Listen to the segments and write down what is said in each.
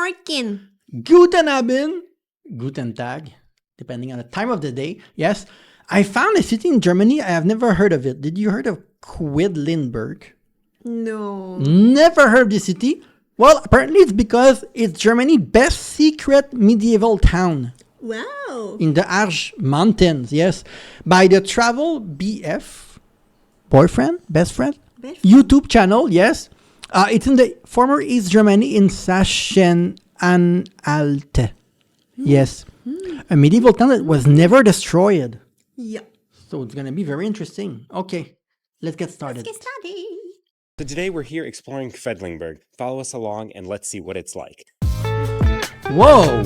Morgen. Guten Abend. Guten Tag, depending on the time of the day. Yes. I found a city in Germany. I have never heard of it. Did you heard of Quedlinburg? No. Never heard of this city. Well, apparently it's because it's Germany's best secret medieval town. Wow. In the Arsch Mountains, yes. By the Travel BF, boyfriend, best friend, YouTube channel, yes. It's in the former East Germany in Sachsen Anhalt. Yes. A medieval town that was never destroyed. Yeah. So it's going to be very interesting. Okay, let's get started. Let's get started. So today we're here exploring Quedlinburg. Follow us along and let's see what it's like. Whoa!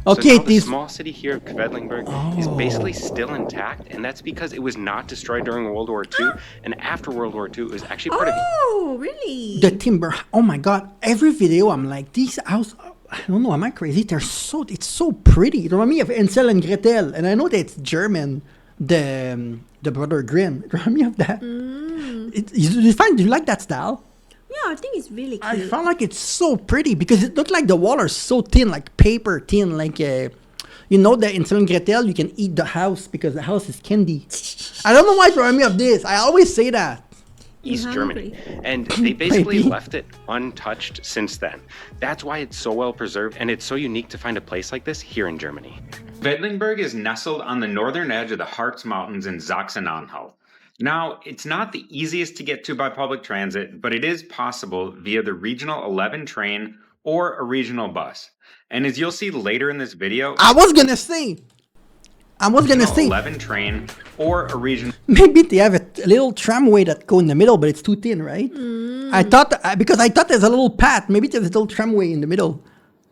Okay, so now the small city here of Quedlinburg is basically still intact, and that's because it was not destroyed during World War II, and after World War II, it was actually part of... Oh, really? The timber. Oh my God! Every video, I'm like, these houses. I don't know. Am I crazy? It's so pretty. It reminds me of Hansel and Gretel, and I know that it's German. The Brother Grimm. It reminds me of that. Do you like that style? Yeah, I think it's really cute. I found like it's so pretty because it looked like the walls are so thin, like paper thin, like you know that in Hansel and Gretel you can eat the house because the house is candy. I don't know why it reminds me of this. I always say that. East Germany, and they basically left it untouched since then. That's why it's so well preserved, and it's so unique to find a place like this here in Germany. Quedlinburg is nestled on the northern edge of the Harz Mountains in Sachsen Anhalt. Now, it's not the easiest to get to by public transit, but it is possible via the Regional 11 train or a regional bus. And as you'll see later in this video, I was gonna say 11 train or a regional. Maybe they have a little tramway that go in the middle, but it's too thin, right? I thought there's a little path. Maybe there's a little tramway in the middle.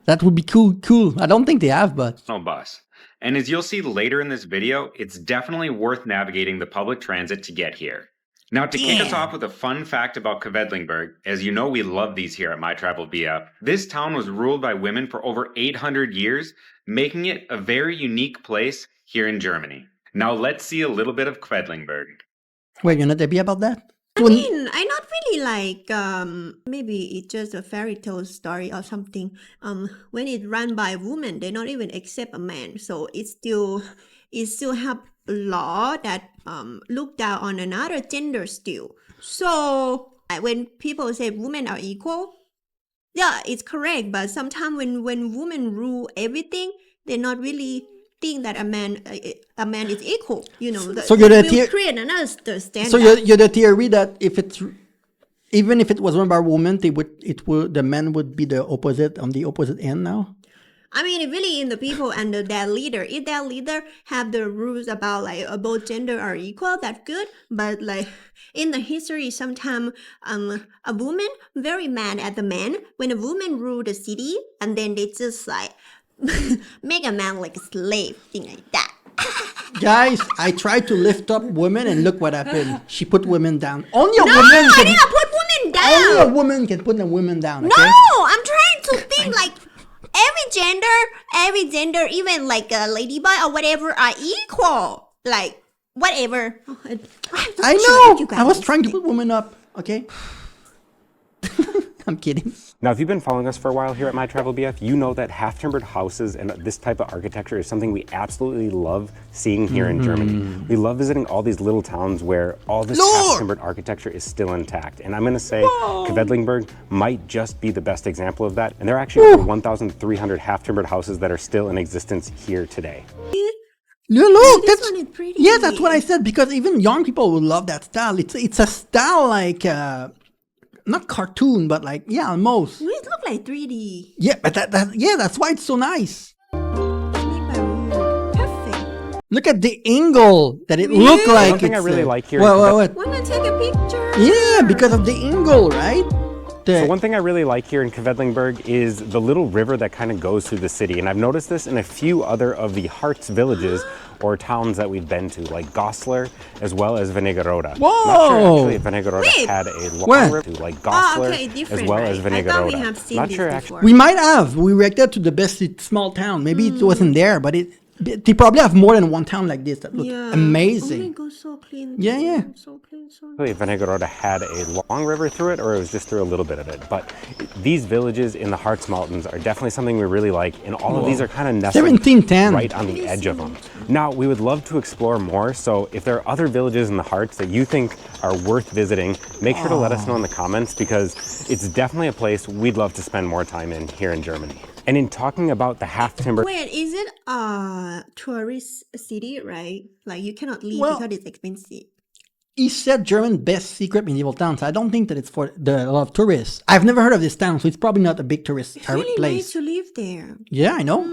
That would be cool. I don't think they have, but bus. And as you'll see later in this video, it's definitely worth navigating the public transit to get here. Now, to kick us off with a fun fact about Quedlinburg, as you know we love these here at My Travel BF, this town was ruled by women for over 800 years, making it a very unique place here in Germany. Now let's see a little bit of Quedlinburg. Wait, you're not happy about that? I mean, I not really like, maybe it's just a fairy tale story or something. When it's run by a woman, they not even accept a man. So it still have a law that look down on another gender still. So when people say women are equal, yeah, it's correct. But sometimes when women rule everything, they're not really think that a man is equal, you know. So you're the create another standard. So you're the theory that even if it was run by a woman, the man would be the opposite on the opposite end now. I mean, really, in the people and their leader, if their leader have the rules about like both gender are equal, that's good. But like in the history, sometimes a woman very mad at the man when a woman rule the city, and then they just like make a man like a slave, thing like that. Guys, I tried to lift up women and look what happened. She put women down. Only a woman I didn't put women down. Only a woman can put a woman down, okay? No, I'm trying to think like every gender, even like a ladyboy or whatever are equal. Like, whatever. I know. I was trying to put women up, okay? I'm kidding. Now, if you've been following us for a while here at My Travel BF, you know that half-timbered houses and this type of architecture is something we absolutely love seeing here in Germany. We love visiting all these little towns where all this half-timbered architecture is still intact. And I'm going to say Quedlinburg might just be the best example of that. And there are actually over 1,300 half-timbered houses that are still in existence here today. Look, this one is pretty. Yeah, that's what I said, because even young people will love that style. It's a style like... not cartoon, but like, yeah, almost. It look like 3D. Yeah, but that's why it's so nice. Perfect. Look at the angle that it look like. One thing I really like here. What? Wanna take a picture? Yeah, because of the angle, right? So one thing I really like here in Quedlinburg is the little river that kind of goes through the city. And I've noticed this in a few other of the Harz villages or towns that we've been to, like Goslar as well as Venegaroda. Whoa! I'm not sure actually if Venegaroda had a long river, like Goslar as well as Venegaroda. I thought we have seen not this sure before. actually. We might have. We reacted to the best small town. Maybe it wasn't there, but They probably have more than one town like this that look Yeah. amazing. Oh my god, so clean. Yeah, yeah. So clean, so Really, Venegrada had a long river through it, or it was just through a little bit of it. But these villages in the Harz Mountains are definitely something we really like, and all of these are kind of nestled 1710. right on the edge of them. Now, we would love to explore more, so if there are other villages in the Harz that you think are worth visiting, make sure to let us know in the comments, because it's definitely a place we'd love to spend more time in here in Germany. And in talking about the half-timber... Wait, is it a tourist city, right? Like you cannot leave Well, because it's expensive. He said German best secret medieval town, so I don't think that it's for a lot of tourists. I've never heard of this town, so it's probably not a big tourist It's really place. nice to live there. Yeah, I know.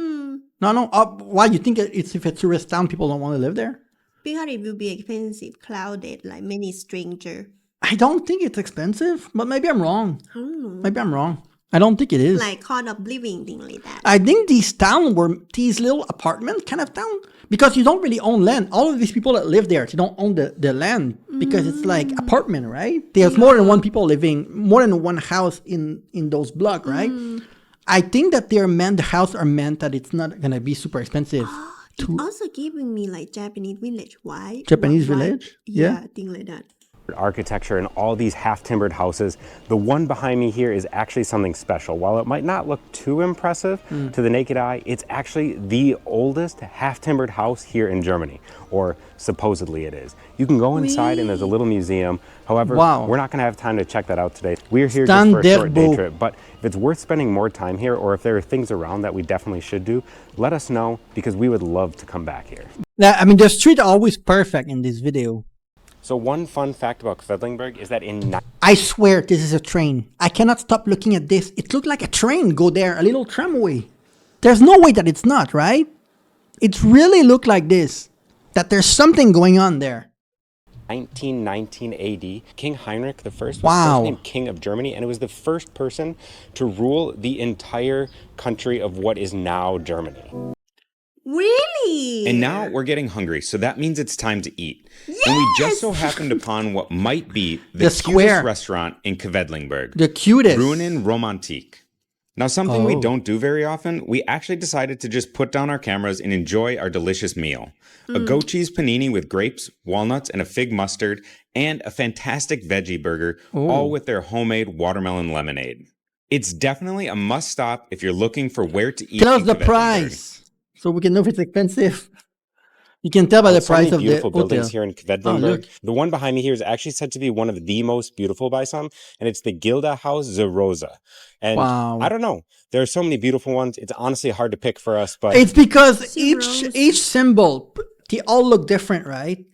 No. Why you think it's if it's a tourist town, people don't want to live there? Because it will be expensive, crowded, like many strangers. I don't think it's expensive, but maybe I'm wrong. I don't know. Maybe I'm wrong. I don't think it is. Like cost of living, thing like that. I think these towns were these little apartment kind of town because you don't really own land. All of these people that live there, they don't own the land because it's like apartment, right? There's more than one people living, more than one house in those blocks, right? I think that the house are meant that it's not gonna be super expensive. It's also giving me like Japanese village, why? Japanese village? Yeah, thing like that. Architecture and all these half-timbered houses. The one behind me here is actually something special. While it might not look too impressive to the naked eye, it's actually the oldest half-timbered house here in Germany, or supposedly it is. You can go inside and there's a little museum. However, we're not going to have time to check that out today. We're here just for a short day trip, but if it's worth spending more time here, or if there are things around that we definitely should do, let us know, because we would love to come back here. I mean, the streets are always perfect in this video. So one fun fact about Quedlinburg is that I swear this is a train. I cannot stop looking at this. It looked like a train go there, a little tramway. There's no way that it's not, right? It really looked like this, that there's something going on there. 1919 AD, King Heinrich I was Wow. first named King of Germany, and it was the first person to rule the entire country of what is now Germany. Really? And now we're getting hungry, so that means it's time to eat. And we just so happened upon what might be the cutest square restaurant in Quedlinburg. The cutest. Ruinen Romantik. Now, something we don't do very often, we actually decided to just put down our cameras and enjoy our delicious meal. A goat cheese panini with grapes, walnuts, and a fig mustard, and a fantastic veggie burger, all with their homemade watermelon lemonade. It's definitely a must-stop if you're looking for where to eat. Tell us in the Quedlinburg. price, so we can know if it's expensive. You can tell by the So price many of the beautiful buildings hotel. here in Oh, Quedlinburg. look. The one behind me here is actually said to be one of the most beautiful by some, and it's the Gilda Haus zur Rose. And Wow. I don't know. There are so many beautiful ones. It's honestly hard to pick for us, but It's because Zeros. each symbol, they all look different, right?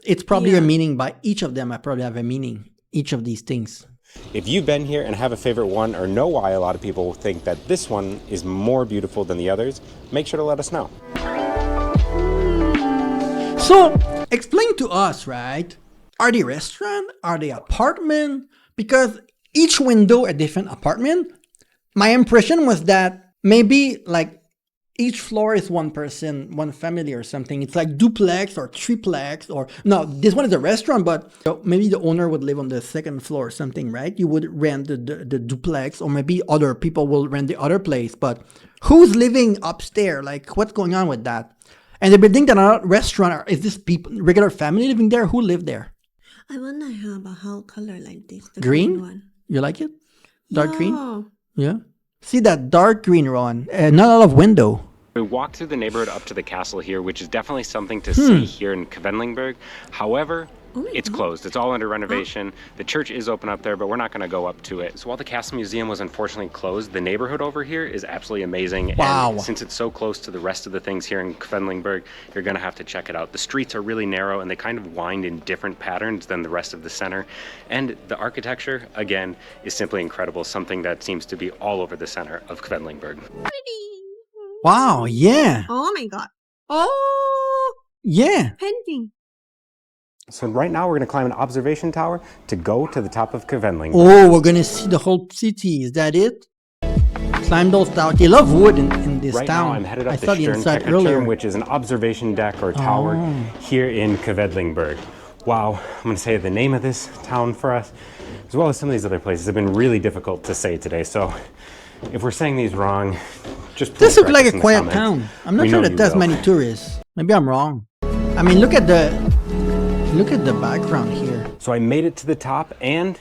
It's probably Yeah. a meaning by each of them. I probably have a meaning, each of these things. if you've been here and have a favorite one, or know why a lot of people think that this one is more beautiful than the others, make sure to let us know. So, explain to us, right? Are they restaurant? Are they apartment? Because each window a different apartment. My impression was that maybe like each floor is one person, one family or something. It's like duplex or triplex or no, this one is a restaurant, but maybe the owner would live on the second floor or something, right? You would rent the duplex, or maybe other people will rent the other place, but who's living upstairs? Like what's going on with that? And the building that are restaurant, is this people, regular family living there? Who live there? I wanna have a house color like this. The Green? one. You like it? Dark green? Yeah. Yeah. See that dark green, Ron? Not a lot of window. We walked through the neighborhood up to the castle here, which is definitely something to see here in Quedlinburg. However, it's closed. It's all under renovation. The church is open up there, but we're not going to go up to it. So while the Castle Museum was unfortunately closed, the neighborhood over here is absolutely amazing. Wow. And since it's so close to the rest of the things here in Quedlinburg, you're going to have to check it out. The streets are really narrow, and they kind of wind in different patterns than the rest of the center. And the architecture, again, is simply incredible, something that seems to be all over the center of Quedlinburg. Wow, yeah. Oh my god. Oh, Yeah. painting. So right now we're going to climb an observation tower to go to the top of Quedlinburg. Oh, we're gonna see the whole city. Is that it? Climb those towers. They love wood in this Right town. now I'm headed up I the saw the inside Sternkecherturm, earlier. which is an observation deck or tower here in Quedlinburg. Wow, I'm going to say the name of this town for us, as well as some of these other places, have been really difficult to say today. So if we're saying these wrong, Just This please looks like correct us a in the quiet comments. town. I'm not We sure know that you there's will. many tourists. Maybe I'm wrong. I mean, look at the background here. So I made it to the top, and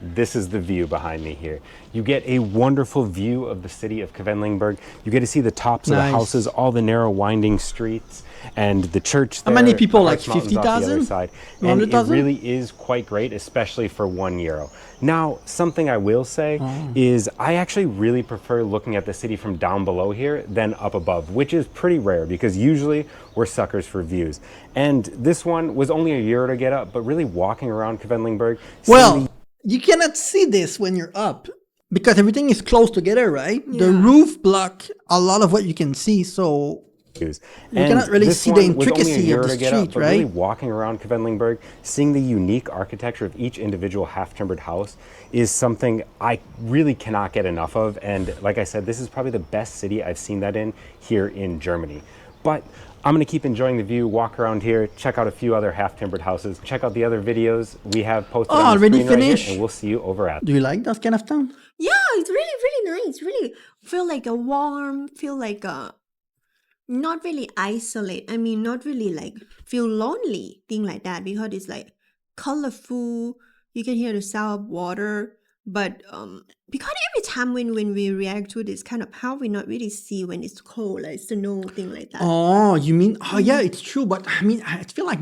this is the view behind me here. You get a wonderful view of the city of Quedlinburg. You get to see the tops of the Nice. houses, all the narrow winding streets, and the church How there. many people, the like Harz Mountains off the other 50,000? side. And it 100,000? really is quite great, especially for €1. Now, something I will say is I actually really prefer looking at the city from down below here than up above, which is pretty rare because usually we're suckers for views. And this one was only €1 to get up, but really walking around Quedlinburg, seeing Well, you cannot see this when you're up because everything is close together, right? The roof block a lot of what you can see, so views. You cannot really this see the one was only intricacy of €1 the to get up, street, but really right? walking around Quedlinburg, seeing the unique architecture of each individual half-timbered house is something I really cannot get enough of. And like I said, this is probably the best city I've seen that in here in Germany. But I'm going to keep enjoying the view, walk around here, check out a few other half-timbered houses, check out the other videos we have posted on the already screen right finished? here, and we'll see you over at Do you like that kind of town? Yeah, it's really, really nice. Really feel like a warm, feel like a not really isolate. I mean, not really like feel lonely, thing like that, because it's like colorful. You can hear the sound of water. But because every time when we react to this kind of how we not really see when it's cold, like snow, thing like that. Oh, you mean? Oh, yeah, it's true. But I mean, I feel like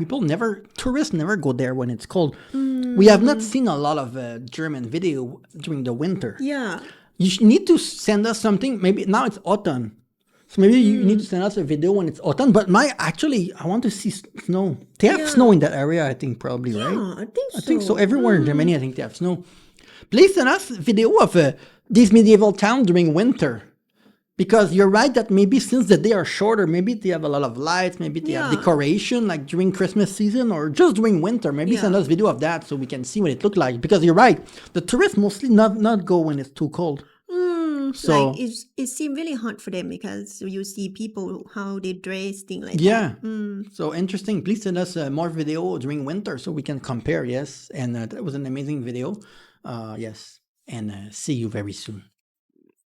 tourists never go there when it's cold. We have not seen a lot of German video during the winter. Yeah. You need to send us something. Maybe now it's autumn. So maybe you need to send us a video when it's autumn. But I want to see snow. They have snow in that area, I think, probably, right? Yeah, I think so. I think so. Everywhere in Germany, I think they have snow. Please send us a video of these medieval towns during winter. Because you're right that maybe since the day are shorter, maybe they have a lot of lights, maybe they have decoration like during Christmas season or just during winter. Maybe send us video of that so we can see what it look like. Because you're right, the tourists mostly not go when it's too cold. So like it seems really hot for them because you see people how they dress, things like yeah, that. so interesting. Please send us more video during winter so we can compare. Yes, and that was an amazing video. Yes, and see you very soon.